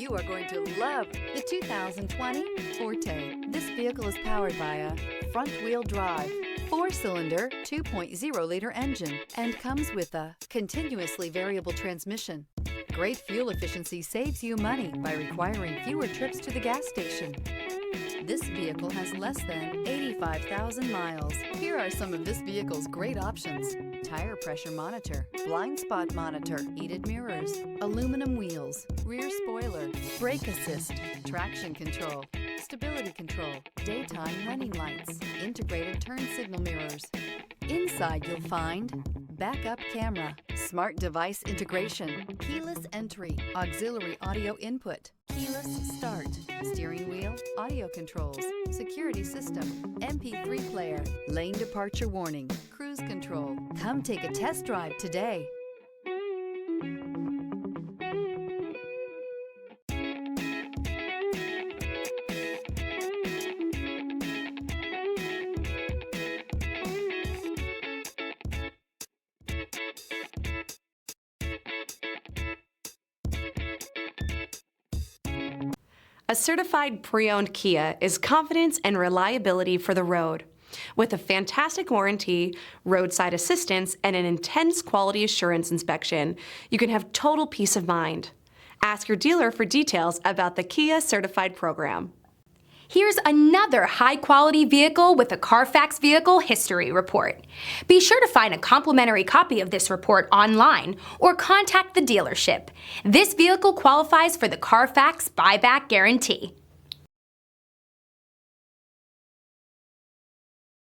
You are going to love the 2020 Forte. This vehicle is powered by a front-wheel drive, 4-cylinder, 2.0-liter engine, and comes with a continuously variable transmission. Great fuel efficiency saves you money by requiring fewer trips to the gas station. This vehicle has less than 85,000 miles. Here are some of this vehicle's great options: tire pressure monitor, blind spot monitor, heated mirrors, aluminum wheels, rear spoiler, brake assist, traction control, stability control, daytime running lights, integrated turn signal mirrors. Inside you'll find backup camera, smart device integration, keyless entry, auxiliary audio input, keyless start, steering wheel audio controls, security system, MP3 player, lane departure warning, cruise control. Come take a test drive today. A certified pre-owned Kia is confidence and reliability for the road. With a fantastic warranty, roadside assistance, and an intense quality assurance inspection, you can have total peace of mind. Ask your dealer for details about the Kia Certified program. Here's another high-quality vehicle with a Carfax Vehicle History Report. Be sure to find a complimentary copy of this report online or contact the dealership. This vehicle qualifies for the Carfax Buyback Guarantee.